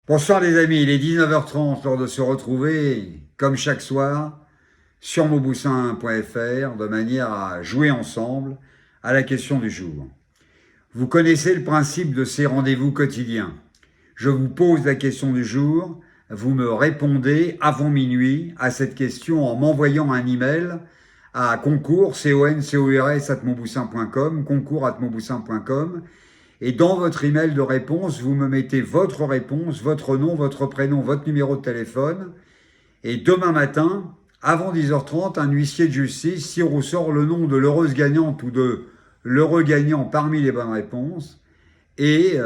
Bonsoir les amis, il est 19h30 lors de se retrouver, comme chaque soir, sur mauboussin.fr, de manière à jouer ensemble à la question du jour. Vous connaissez le principe de ces rendez-vous quotidiens. Je vous pose la question du jour, vous me répondez avant minuit à cette question en m'envoyant un email à concours, concours@mauboussin.com, concours@mauboussin.com. Et dans votre email de réponse, vous me mettez votre réponse, votre nom, votre prénom, votre numéro de téléphone. Et demain matin, avant 10h30, un huissier de justice tire au sort le nom de l'heureuse gagnante ou de l'heureux gagnant parmi les bonnes réponses. Et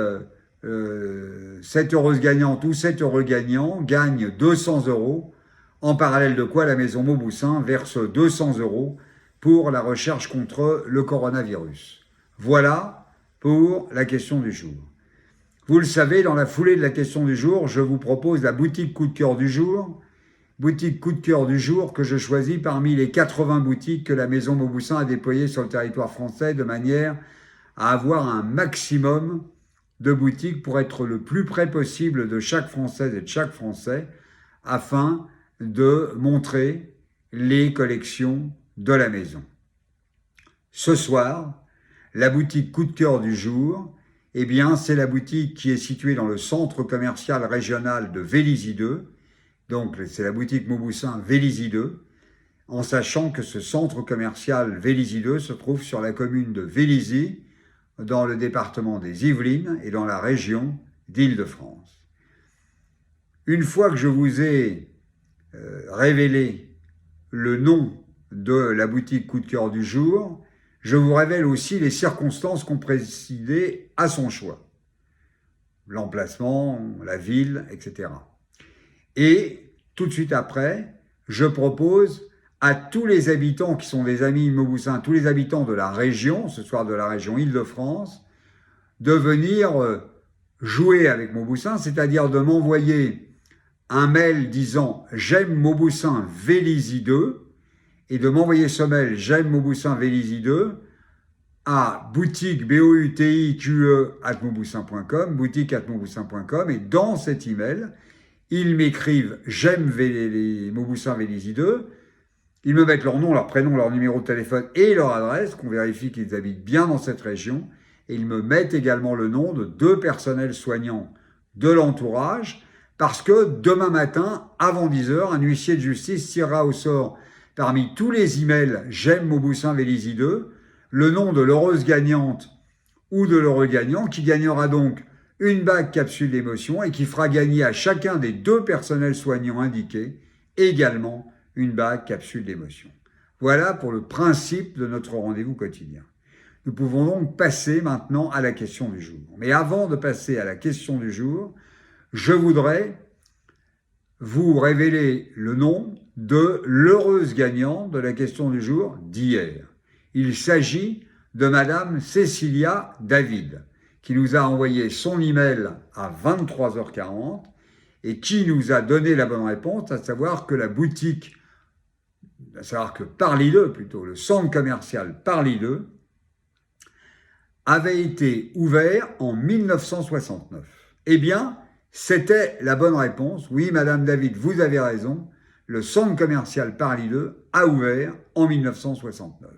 cette heureuse gagnante ou cet heureux gagnant gagne 200 euros, en parallèle de quoi la maison Mauboussin verse 200 euros pour la recherche contre le coronavirus. Voilà pour la question du jour. Vous le savez, dans la foulée de la question du jour, je vous propose la boutique coup de cœur du jour. Boutique coup de cœur du jour que je choisis parmi les 80 boutiques que la maison Mauboussin a déployées sur le territoire français de manière à avoir un maximum de boutiques pour être le plus près possible de chaque Française et de chaque Français afin de montrer les collections de la maison. Ce soir, la boutique coup de cœur du jour, eh bien, c'est la boutique qui est située dans le centre commercial régional de Vélizy 2. Donc, c'est la boutique Mauboussin Vélizy 2, en sachant que ce centre commercial Vélizy 2 se trouve sur la commune de Vélizy, dans le département des Yvelines et dans la région d'Île-de-France. Une fois que je vous ai révélé le nom de la boutique coup de cœur du jour, je vous révèle aussi les circonstances qui ont présidé à son choix. L'emplacement, la ville, etc. Et tout de suite après, je propose à tous les habitants qui sont des amis de Mauboussin, tous les habitants de la région, ce soir de la région Île-de-France, de venir jouer avec Mauboussin, c'est-à-dire de m'envoyer un mail disant « J'aime Mauboussin Vélizy 2 » et de m'envoyer ce mail « J'aime Mauboussin Vélizy 2 » à boutique boutique@mauboussin.com, boutique@mauboussin.com, et dans cet email, ils m'écrivent « J'aime Mauboussin Vélizy 2 », ils me mettent leur nom, leur prénom, leur numéro de téléphone et leur adresse, qu'on vérifie qu'ils habitent bien dans cette région, et ils me mettent également le nom de 2 personnels soignants de l'entourage, parce que demain matin, avant 10h, un huissier de justice tirera au sort parmi tous les emails « J'aime Mauboussin Vélizy 2 » le nom de l'heureuse gagnante ou de l'heureux gagnant, qui gagnera donc une bague capsule d'émotion et qui fera gagner à chacun des 2 personnels soignants indiqués également une bague capsule d'émotion. Voilà pour le principe de notre rendez-vous quotidien. Nous pouvons donc passer maintenant à la question du jour. Mais avant de passer à la question du jour, je voudrais vous révéler le nom de l'heureuse gagnante de la question du jour d'hier. Il s'agit de Madame Cécilia David, qui nous a envoyé son email à 23h40 et qui nous a donné la bonne réponse, à savoir que la boutique, à savoir que Parly-le plutôt, le centre commercial Parly-le, avait été ouvert en 1969. Eh bien, c'était la bonne réponse. Oui, Madame David, vous avez raison. Le centre commercial Parly-le a ouvert en 1969.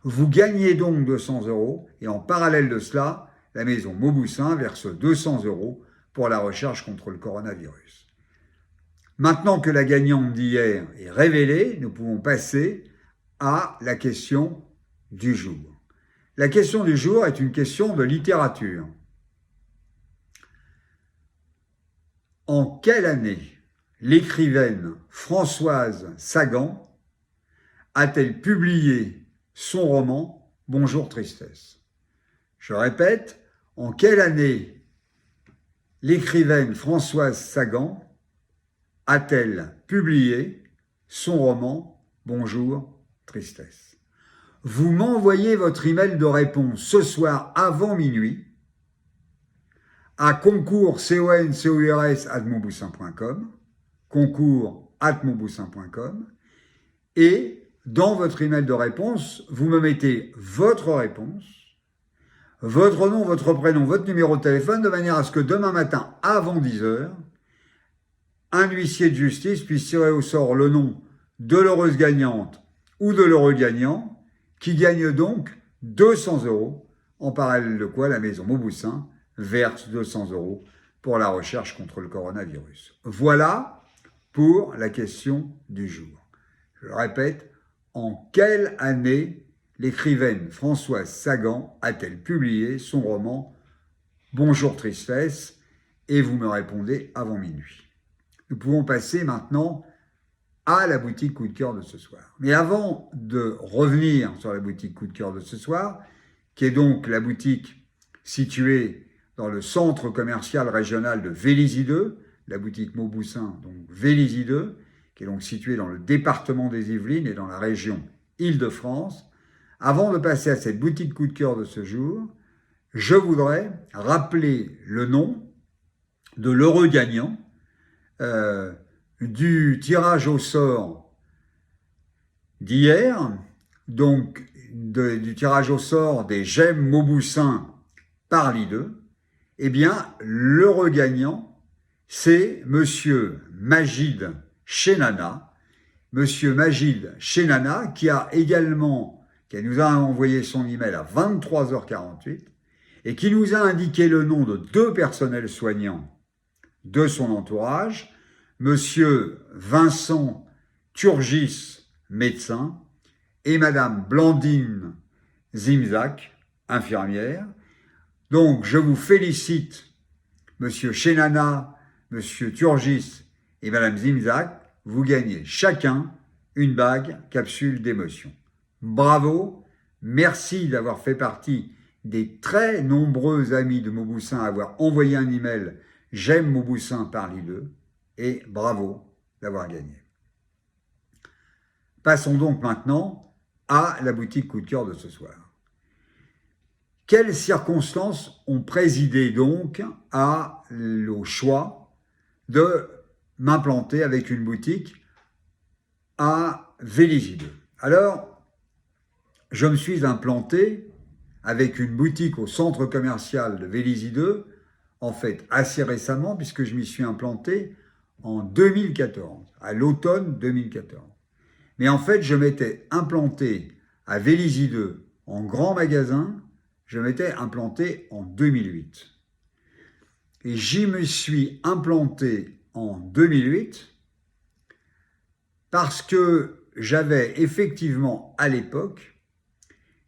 Vous gagnez donc 200 euros et en parallèle de cela, la maison Mauboussin verse 200 euros pour la recherche contre le coronavirus. Maintenant que la gagnante d'hier est révélée, nous pouvons passer à la question du jour. La question du jour est une question de littérature. En quelle année l'écrivaine Françoise Sagan a-t-elle publié son roman « Bonjour Tristesse ». Je répète, en quelle année l'écrivaine Françoise Sagan a-t-elle publié son roman « Bonjour Tristesse ». Vous m'envoyez votre email de réponse ce soir avant minuit à concours@mauboussin.com, concours@mauboussin.com, et dans votre email de réponse, vous me mettez votre réponse, votre nom, votre prénom, votre numéro de téléphone, de manière à ce que demain matin, avant 10h, un huissier de justice puisse tirer au sort le nom de l'heureuse gagnante ou de l'heureux gagnant, qui gagne donc 200 €, en parallèle de quoi la maison Mauboussin verse 200 € pour la recherche contre le coronavirus. Voilà pour la question du jour. Je le répète, en quelle année l'écrivaine Françoise Sagan a-t-elle publié son roman Bonjour Tristesse? Et vous me répondez avant minuit. Nous pouvons passer maintenant à la boutique coup de cœur de ce soir. Mais avant de revenir sur la boutique coup de cœur de ce soir, qui est donc la boutique située dans le centre commercial régional de Vélizy 2, la boutique Mauboussin, donc Vélizy 2, qui est donc située dans le département des Yvelines et dans la région Île-de-France. Avant de passer à cette boutique coup de cœur de ce jour, je voudrais rappeler le nom de l'heureux gagnant du tirage au sort d'hier, donc du tirage au sort des gemmes Mauboussin par l'I2. Eh bien, l'heureux gagnant, c'est Monsieur Magid Chenana. Monsieur Magid Chenana, qui nous a envoyé son email à 23h48 et qui nous a indiqué le nom de 2 personnels soignants de son entourage, Monsieur Vincent Turgis, médecin, et Madame Blandine Zimzak, infirmière. Donc, je vous félicite, Monsieur Chenana, Monsieur Turgis et Madame Zimzak, vous gagnez chacun une bague capsule d'émotion. Bravo, merci d'avoir fait partie des très nombreux amis de Mauboussin à avoir envoyé un email « J'aime Mauboussin par l'I2 » et bravo d'avoir gagné. Passons donc maintenant à la boutique coup de cœur de ce soir. Quelles circonstances ont présidé donc au choix de m'implanter avec une boutique à Vélizy 2? Alors, je me suis implanté avec une boutique au centre commercial de Vélizy 2, en fait assez récemment, puisque je m'y suis implanté en 2014, à l'automne 2014. Mais en fait, je m'étais implanté à Vélizy 2 en grand magasin, je m'étais implanté en 2008. Et j'y me suis implanté en 2008 parce que j'avais effectivement à l'époque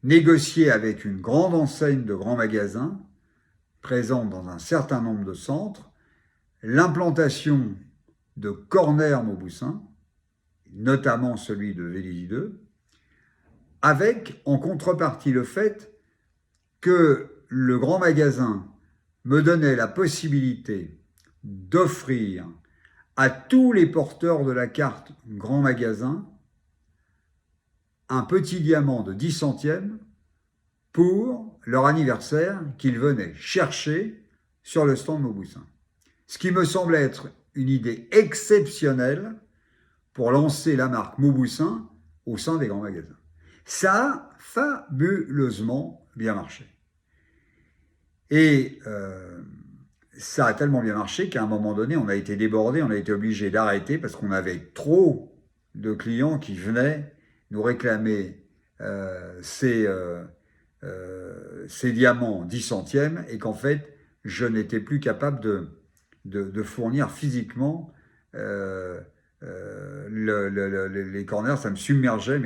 négocié avec une grande enseigne de grands magasins présente dans un certain nombre de centres l'implantation de corners Mauboussin, notamment celui de Vélizy 2, avec en contrepartie le fait que le grand magasin me donnait la possibilité d'offrir à tous les porteurs de la carte grand magasin un petit diamant de 10 centièmes pour leur anniversaire qu'ils venaient chercher sur le stand Mauboussin. Ce qui me semble être une idée exceptionnelle pour lancer la marque Mauboussin au sein des grands magasins. Ça a fabuleusement bien marché. Et ça a tellement bien marché qu'à un moment donné, on a été débordé, on a été obligé d'arrêter parce qu'on avait trop de clients qui venaient nous réclamer ces diamants 10 centièmes et qu'en fait, je n'étais plus capable de fournir physiquement les corners. Ça me submergeait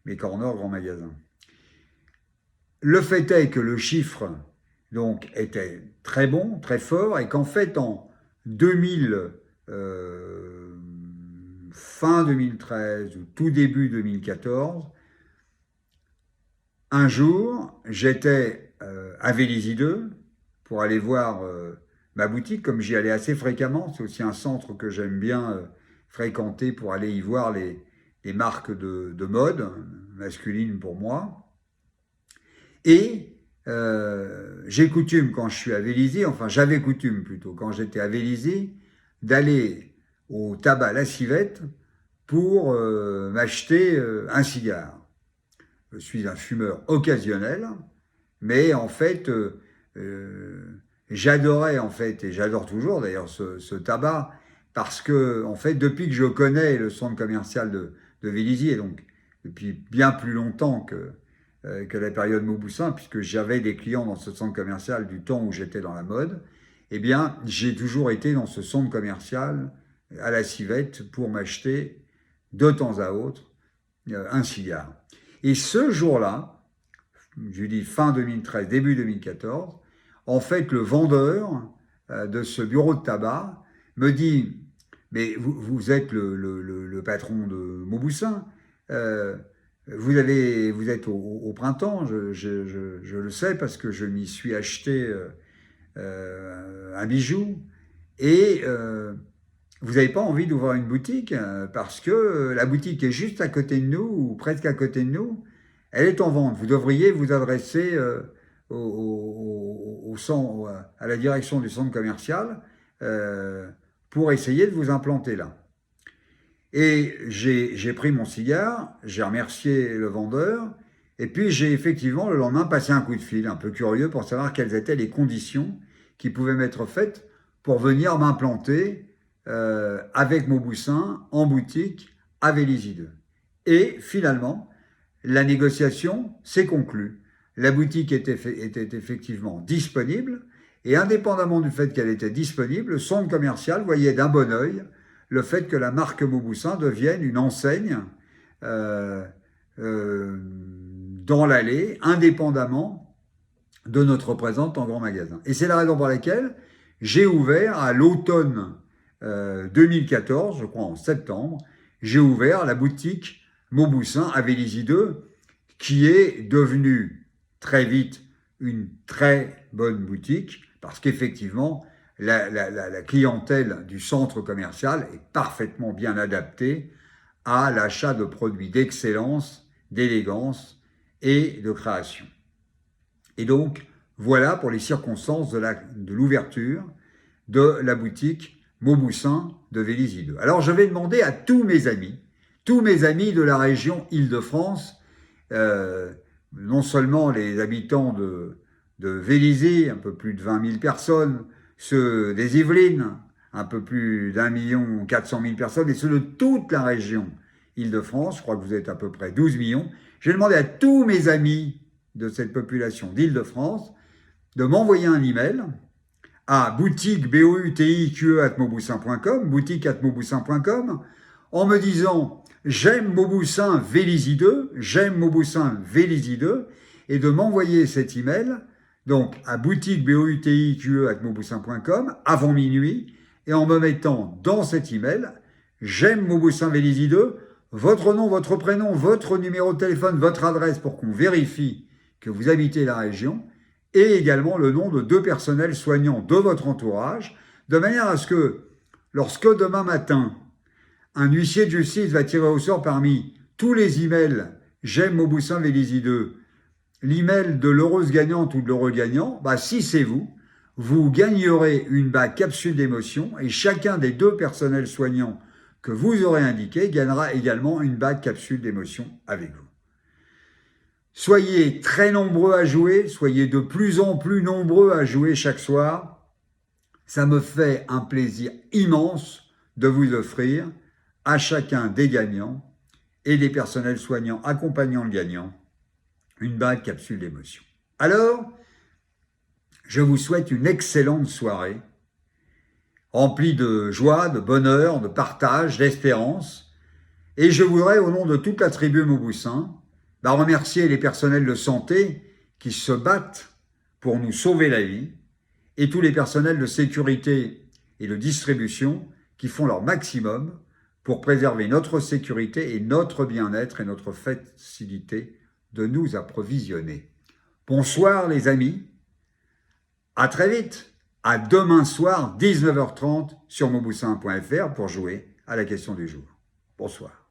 mes corners grand magasin. Le fait est que le chiffre donc était très bon, très fort, et qu'en fait en fin 2013 ou tout début 2014, un jour, j'étais à Vélizy 2 pour aller voir ma boutique, comme j'y allais assez fréquemment. C'est aussi un centre que j'aime bien fréquenter pour aller y voir les marques de mode masculine pour moi. Et j'ai coutume, quand je suis à Vélizy, enfin j'avais coutume plutôt, quand j'étais à Vélizy, d'aller au tabac La Civette pour m'acheter un cigare. Je suis un fumeur occasionnel, mais en fait, j'adorais en fait, et j'adore toujours d'ailleurs ce tabac, parce que, en fait, depuis que je connais le centre commercial de Vélizy, et donc depuis bien plus longtemps que la période Mauboussin, puisque j'avais des clients dans ce centre commercial du temps où j'étais dans la mode, eh bien, j'ai toujours été dans ce centre commercial à la civette pour m'acheter de temps à autre un cigare. Et ce jour-là, je dis fin 2013, début 2014, en fait, le vendeur de ce bureau de tabac me dit « Mais vous êtes le patron de Mauboussin, vous êtes au printemps, je le sais parce que je m'y suis acheté un bijou, et vous n'avez pas envie d'ouvrir une boutique parce que la boutique est juste à côté de nous, ou presque à côté de nous, elle est en vente. Vous devriez vous adresser à la direction du centre commercial pour essayer de vous implanter là. » Et j'ai pris mon cigare, j'ai remercié le vendeur, et puis j'ai effectivement le lendemain passé un coup de fil, un peu curieux pour savoir quelles étaient les conditions qui pouvaient m'être faites pour venir m'implanter avec Mauboussin en boutique à Vélizy 2. Et finalement, la négociation s'est conclue. La boutique était effectivement disponible, et indépendamment du fait qu'elle était disponible, le centre commercial voyait d'un bon œil le fait que la marque Mauboussin devienne une enseigne dans l'allée, indépendamment de notre présence en grand magasin. Et c'est la raison pour laquelle j'ai ouvert à l'automne 2014, je crois en septembre, j'ai ouvert la boutique Mauboussin à Vélizy 2, qui est devenue très vite une très bonne boutique, parce qu'effectivement, la clientèle du centre commercial est parfaitement bien adaptée à l'achat de produits d'excellence, d'élégance et de création. Et donc, voilà pour les circonstances de l'ouverture de la boutique Mauboussin de Vélizy 2. Alors, je vais demander à tous mes amis de la région Île-de-France, non seulement les habitants de Vélizy, un peu plus de 20 000 personnes, ceux des Yvelines, un peu plus d'1 400 000 personnes, et ceux de toute la région Île-de-France, je crois que vous êtes à peu près 12 millions, j'ai demandé à tous mes amis de cette population d'Île-de-France de m'envoyer un email à boutique@mauboussin.com, boutique@mauboussin.com, en me disant « J'aime Mauboussin Vélizy 2, j'aime Mauboussin Vélizy 2 », et de m'envoyer cet email donc à boutique@mauboussin.com avant minuit, et en me mettant dans cet email « J'aime Mauboussin Vélizy 2 », votre nom, votre prénom, votre numéro de téléphone, votre adresse pour qu'on vérifie que vous habitez la région, et également le nom de 2 personnels soignants de votre entourage, de manière à ce que, lorsque demain matin, un huissier de justice va tirer au sort parmi tous les emails « J'aime Mauboussin Vélizy 2 », l'email de l'heureuse gagnante ou de l'heureux gagnant, si c'est vous, vous gagnerez une bague capsule d'émotion, et chacun des 2 personnels soignants que vous aurez indiqués gagnera également une bague capsule d'émotion avec vous. Soyez très nombreux à jouer, soyez de plus en plus nombreux à jouer chaque soir. Ça me fait un plaisir immense de vous offrir à chacun des gagnants et des personnels soignants accompagnant le gagnant une bague capsule d'émotion. Alors, je vous souhaite une excellente soirée, remplie de joie, de bonheur, de partage, d'espérance. Et je voudrais, au nom de toute la tribu Mauboussin, remercier les personnels de santé qui se battent pour nous sauver la vie, et tous les personnels de sécurité et de distribution qui font leur maximum pour préserver notre sécurité et notre bien-être et notre facilité de nous approvisionner. Bonsoir les amis, à très vite, à demain soir 19h30 sur mauboussin.fr pour jouer à la question du jour. Bonsoir.